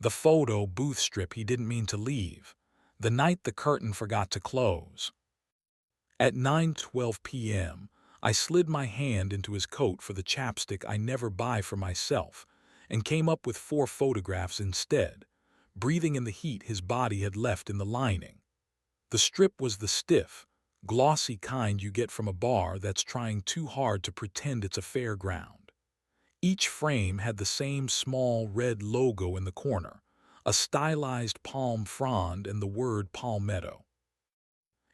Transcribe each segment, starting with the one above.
The photo booth strip he didn't mean to leave. The night the curtain forgot to close. At 9:12 p.m., I slid my hand into his coat for the chapstick I never buy for myself and came up with 4 photographs instead, breathing in the heat his body had left in the lining. The strip was the stiff, glossy kind you get from a bar that's trying too hard to pretend it's a fairground. Each frame had the same small red logo in the corner, a stylized palm frond and the word palmetto.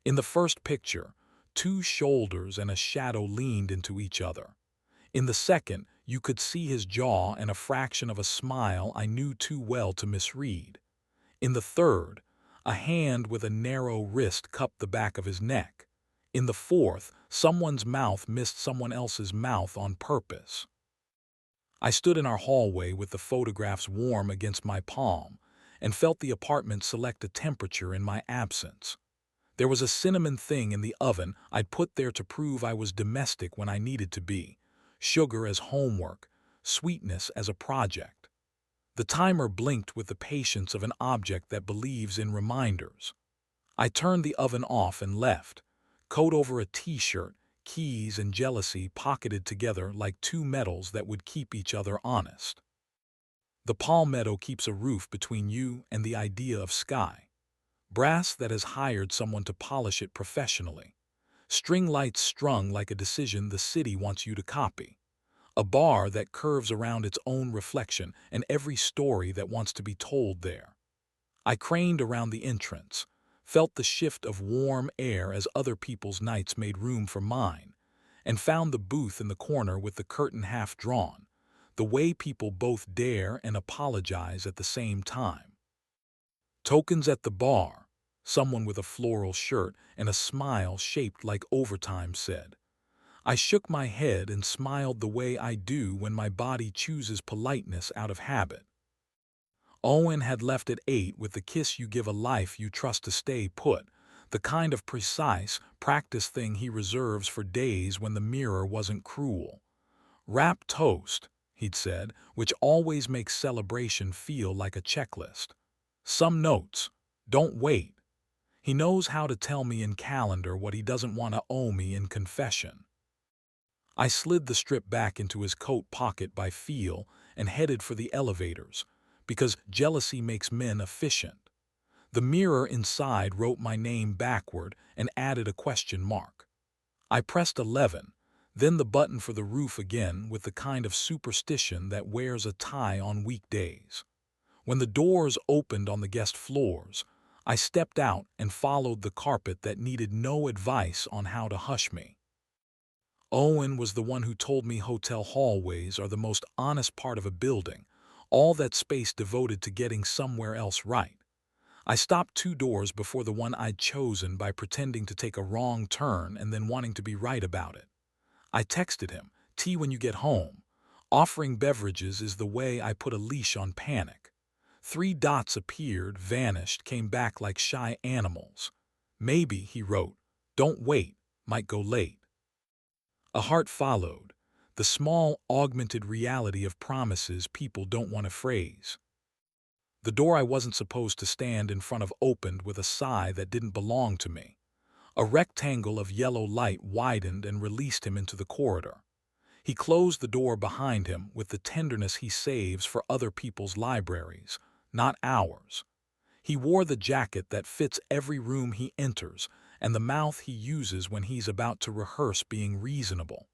In the first picture, 2 shoulders and a shadow leaned into each other. In the second, you could see his jaw and a fraction of a smile I knew too well to misread. In the third, a hand with a narrow wrist cupped the back of his neck. In the fourth, someone's mouth missed someone else's mouth on purpose. I stood in our hallway with the photographs warm against my palm and felt the apartment select a temperature in my absence. There was a cinnamon thing in the oven I'd put there to prove I was domestic when I needed to be. Sugar as homework, sweetness as a project. The timer blinked with the patience of an object that believes in reminders. I turned the oven off and left, coat over a t-shirt, keys and jealousy pocketed together like 2 metals that would keep each other honest. The palmetto keeps a roof between you and the idea of sky. Brass that has hired someone to polish it professionally. String lights strung like a decision the city wants you to copy. A bar that curves around its own reflection and every story that wants to be told there. I craned around the entrance, felt the shift of warm air as other people's nights made room for mine, and found the booth in the corner with the curtain half drawn, the way people both dare and apologize at the same time. Tokens at the bar, someone with a floral shirt and a smile shaped like overtime said. I shook my head and smiled the way I do when my body chooses politeness out of habit. Owen had left at 8 with the kiss you give a life you trust to stay put, the kind of precise, practice thing he reserves for days when the mirror wasn't cruel. Wrap toast, he'd said, which always makes celebration feel like a checklist. Some notes. Don't wait. He knows how to tell me in calendar what he doesn't want to owe me in confession. I slid the strip back into his coat pocket by feel and headed for the elevators, because jealousy makes men efficient. The mirror inside wrote my name backward and added a question mark. I pressed 11, then the button for the roof again with the kind of superstition that wears a tie on weekdays. When the doors opened on the guest floors, I stepped out and followed the carpet that needed no advice on how to hush me. Owen was the one who told me hotel hallways are the most honest part of a building, all that space devoted to getting somewhere else right. I stopped 2 doors before the one I'd chosen by pretending to take a wrong turn and then wanting to be right about it. I texted him, "Tea when you get home." Offering beverages is the way I put a leash on panic. 3 dots appeared, vanished, came back like shy animals. Maybe, he wrote, don't wait, might go late. A heart followed, the small, augmented reality of promises people don't want to phrase. The door I wasn't supposed to stand in front of opened with a sigh that didn't belong to me. A rectangle of yellow light widened and released him into the corridor. He closed the door behind him with the tenderness he saves for other people's libraries, not ours. He wore the jacket that fits every room he enters and the mouth he uses when he's about to rehearse being reasonable.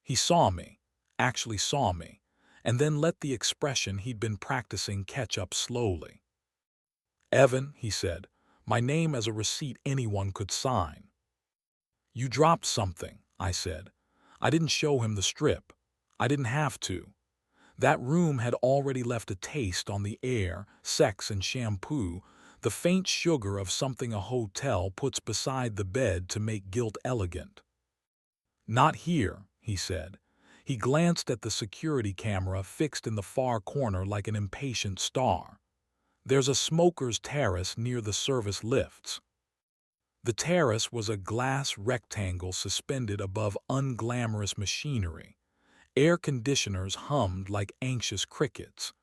He saw me, actually saw me, and then let the expression he'd been practicing catch up slowly. "Evan," he said, "my name as a receipt anyone could sign." "You dropped something," I said. I didn't show him the strip. I didn't have to. That room had already left a taste on the air, sex and shampoo, the faint sugar of something a hotel puts beside the bed to make guilt elegant. "Not here," he said. He glanced at the security camera fixed in the far corner like an impatient star. "There's a smoker's terrace near the service lifts." The terrace was a glass rectangle suspended above unglamorous machinery. Air conditioners hummed like anxious crickets.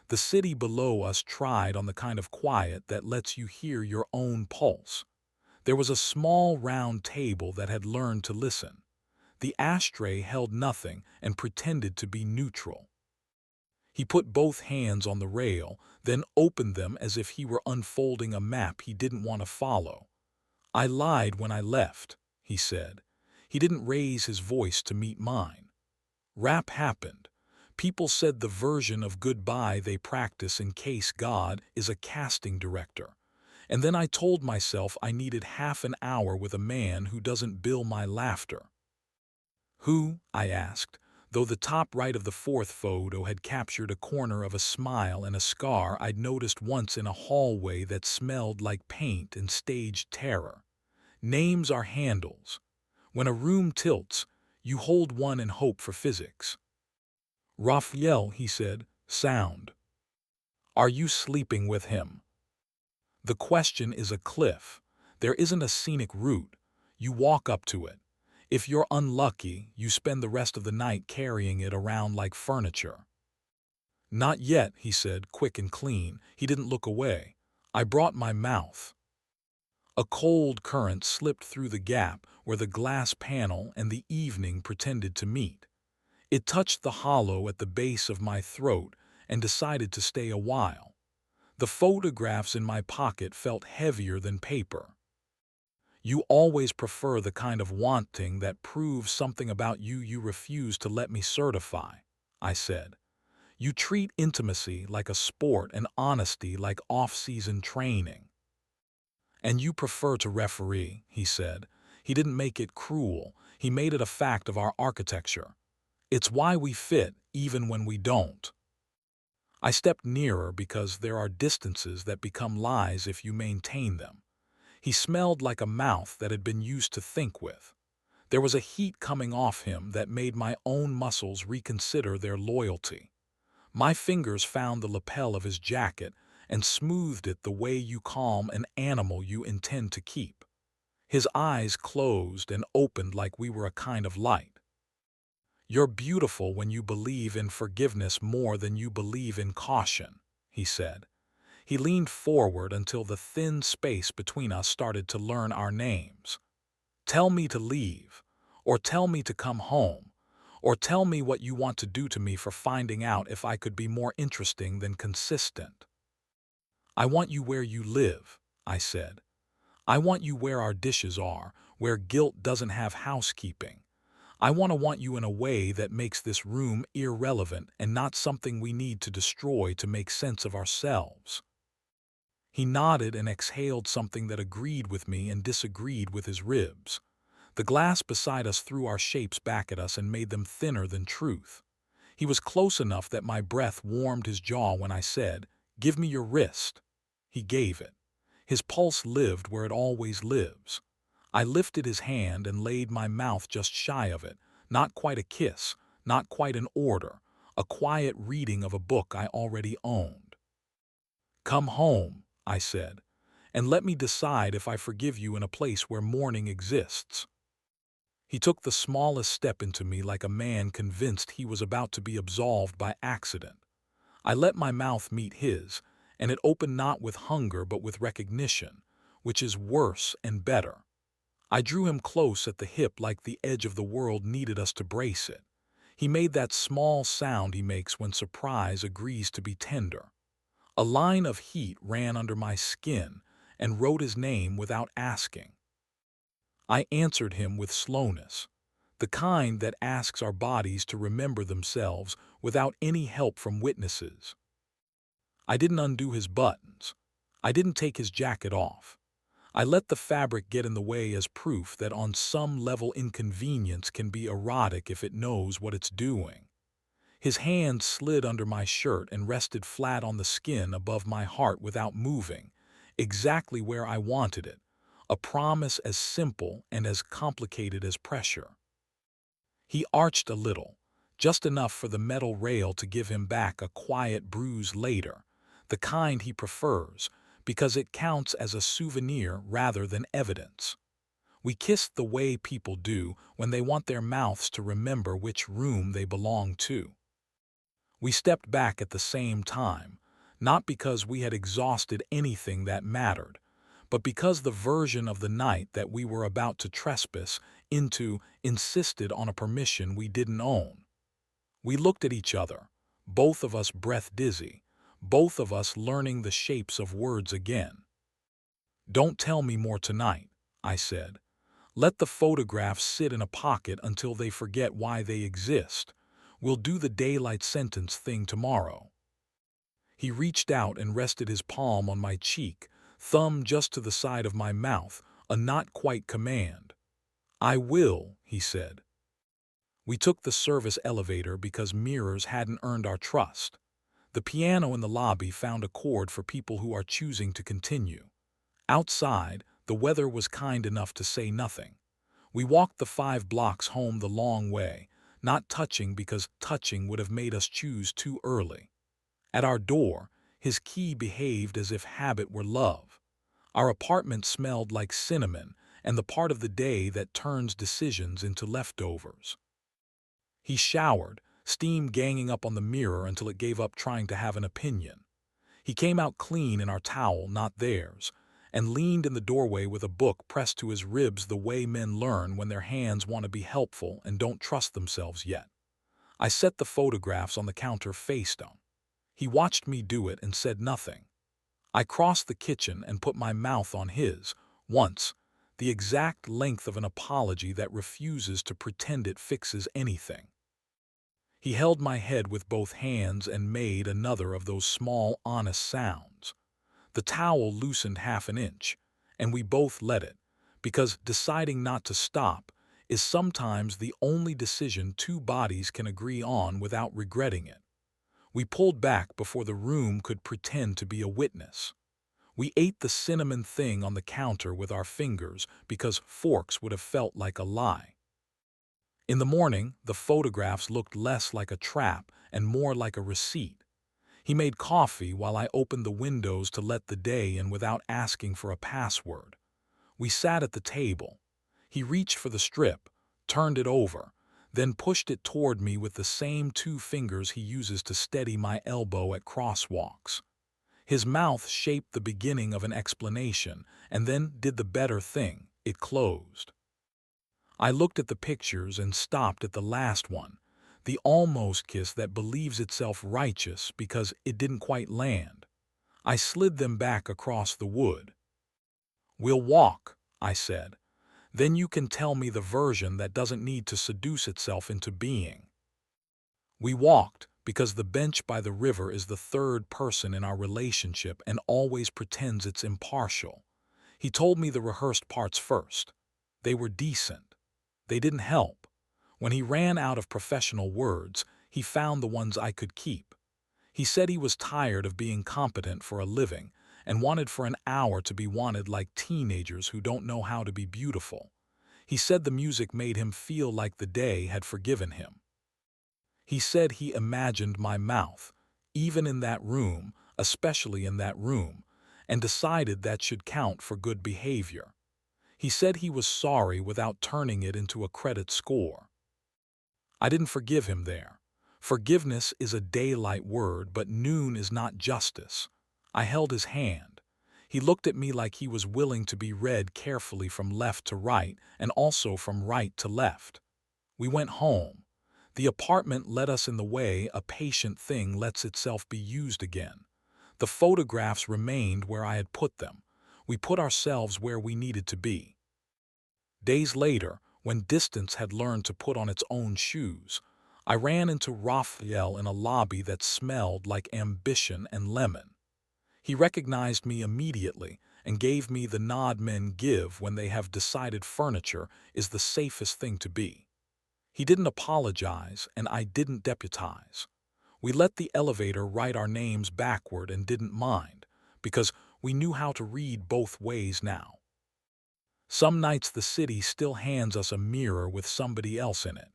The city below us tried on the kind of quiet that lets you hear your own pulse. There was a small round table that had learned to listen. The ashtray held nothing and pretended to be neutral. He put both hands on the rail, then opened them as if he were unfolding a map he didn't want to follow. "I lied when I left," he said. He didn't raise his voice to meet mine. Rap happened. People said the version of goodbye they practice in case God is a casting director. And then I told myself I needed half an hour with a man who doesn't bill my laughter. "Who?" I asked, though the top right of the fourth photo had captured a corner of a smile and a scar I'd noticed once in a hallway that smelled like paint and staged terror. "Names are handles. When a room tilts, you hold one and hope for physics." "Raphael," he said, "sound. Are you sleeping with him?" The question is a cliff. There isn't a scenic route. You walk up to it. If you're unlucky, you spend the rest of the night carrying it around like furniture. "Not yet," he said, quick and clean. He didn't look away. I brought my mouth. A cold current slipped through the gap where the glass panel and the evening pretended to meet. It touched the hollow at the base of my throat and decided to stay a while. The photographs in my pocket felt heavier than paper. "You always prefer the kind of wanting that proves something about you refuse to let me certify," I said. "You treat intimacy like a sport and honesty like off-season training." "And you prefer to referee," he said. He didn't make it cruel. He made it a fact of our architecture. "It's why we fit, even when we don't." I stepped nearer because there are distances that become lies if you maintain them. He smelled like a mouth that had been used to think with. There was a heat coming off him that made my own muscles reconsider their loyalty. My fingers found the lapel of his jacket and smoothed it the way you calm an animal you intend to keep. His eyes closed and opened like we were a kind of light. "You're beautiful when you believe in forgiveness more than you believe in caution," he said. He leaned forward until the thin space between us started to learn our names. "Tell me to leave, or tell me to come home, or tell me what you want to do to me for finding out if I could be more interesting than consistent." "I want you where you live," I said. "I want you where our dishes are, where guilt doesn't have housekeeping. I want you in a way that makes this room irrelevant and not something we need to destroy to make sense of ourselves." He nodded and exhaled something that agreed with me and disagreed with his ribs. The glass beside us threw our shapes back at us and made them thinner than truth. He was close enough that my breath warmed his jaw when I said, "Give me your wrist." He gave it. His pulse lived where it always lives. I lifted his hand and laid my mouth just shy of it, not quite a kiss, not quite an order, a quiet reading of a book I already owned. "Come home," I said, "and let me decide if I forgive you in a place where mourning exists." He took the smallest step into me like a man convinced he was about to be absolved by accident. I let my mouth meet his, and it opened not with hunger but with recognition, which is worse and better. I drew him close at the hip like the edge of the world needed us to brace it. He made that small sound he makes when surprise agrees to be tender. A line of heat ran under my skin and wrote his name without asking. I answered him with slowness, the kind that asks our bodies to remember themselves without any help from witnesses. I didn't undo his buttons. I didn't take his jacket off. I let the fabric get in the way as proof that on some level inconvenience can be erotic if it knows what it's doing. His hand slid under my shirt and rested flat on the skin above my heart without moving, exactly where I wanted it, a promise as simple and as complicated as pressure. He arched a little, just enough for the metal rail to give him back a quiet bruise later, the kind he prefers, because it counts as a souvenir rather than evidence. We kissed the way people do when they want their mouths to remember which room they belong to. We stepped back at the same time, not because we had exhausted anything that mattered, but because the version of the night that we were about to trespass into insisted on a permission we didn't own. We looked at each other, both of us breath-dizzy, both of us learning the shapes of words again. "Don't tell me more tonight," I said. "Let the photographs sit in a pocket until they forget why they exist. We'll do the daylight sentence thing tomorrow." He reached out and rested his palm on my cheek, thumb just to the side of my mouth, a not quite command. "I will," he said. We took the service elevator because mirrors hadn't earned our trust. The piano in the lobby found a chord for people who are choosing to continue. Outside, the weather was kind enough to say nothing. We walked the 5 blocks home the long way, not touching because touching would have made us choose too early. At our door, his key behaved as if habit were love. Our apartment smelled like cinnamon and the part of the day that turns decisions into leftovers. He showered, steam ganging up on the mirror until it gave up trying to have an opinion. He came out clean in our towel, not theirs, and leaned in the doorway with a book pressed to his ribs the way men learn when their hands want to be helpful and don't trust themselves yet. I set the photographs on the counter face down. He watched me do it and said nothing. I crossed the kitchen and put my mouth on his, once, the exact length of an apology that refuses to pretend it fixes anything. He held my head with both hands and made another of those small, honest sounds. The towel loosened half an inch, and we both let it, because deciding not to stop is sometimes the only decision two bodies can agree on without regretting it. We pulled back before the room could pretend to be a witness. We ate the cinnamon thing on the counter with our fingers because forks would have felt like a lie. In the morning, the photographs looked less like a trap and more like a receipt. He made coffee while I opened the windows to let the day in without asking for a password. We sat at the table. He reached for the strip, turned it over, then pushed it toward me with the same 2 fingers he uses to steady my elbow at crosswalks. His mouth shaped the beginning of an explanation and then did the better thing, it closed. I looked at the pictures and stopped at the last one, the almost kiss that believes itself righteous because it didn't quite land. I slid them back across the wood. "We'll walk," I said. "Then you can tell me the version that doesn't need to seduce itself into being." We walked because the bench by the river is the third person in our relationship and always pretends it's impartial. He told me the rehearsed parts first. They were decent. They didn't help. When he ran out of professional words, he found the ones I could keep. He said he was tired of being competent for a living and wanted for an hour to be wanted like teenagers who don't know how to be beautiful. He said the music made him feel like the day had forgiven him. He said he imagined my mouth, even in that room, especially in that room, and decided that should count for good behavior. He said he was sorry without turning it into a credit score. I didn't forgive him there. Forgiveness is a daylight word, but noon is not justice. I held his hand. He looked at me like he was willing to be read carefully from left to right and also from right to left. We went home. The apartment let us in the way a patient thing lets itself be used again. The photographs remained where I had put them. We put ourselves where we needed to be. Days later, when distance had learned to put on its own shoes, I ran into Raphael in a lobby that smelled like ambition and lemon. He recognized me immediately and gave me the nod men give when they have decided furniture is the safest thing to be. He didn't apologize, and I didn't deputize. We let the elevator write our names backward and didn't mind, because we knew how to read both ways now. Some nights the city still hands us a mirror with somebody else in it.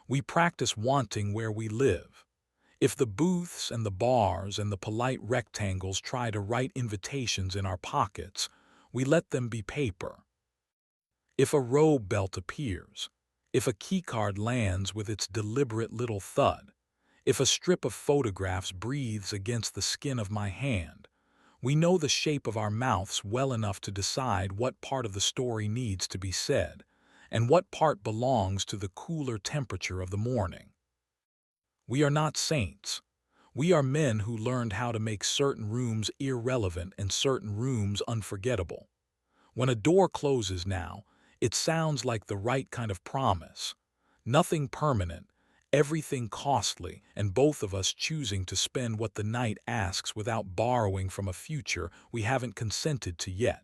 We practice wanting where we live. If the booths and the bars and the polite rectangles try to write invitations in our pockets, we let them be paper. If a robe belt appears, if a keycard lands with its deliberate little thud, If a strip of photographs breathes against the skin of my hand, we know the shape of our mouths well enough to decide what part of the story needs to be said, and what part belongs to the cooler temperature of the morning. We are not saints. We are men who learned how to make certain rooms irrelevant and certain rooms unforgettable. When a door closes now, it sounds like the right kind of promise. Nothing permanent, everything costly, and both of us choosing to spend what the night asks without borrowing from a future we haven't consented to yet.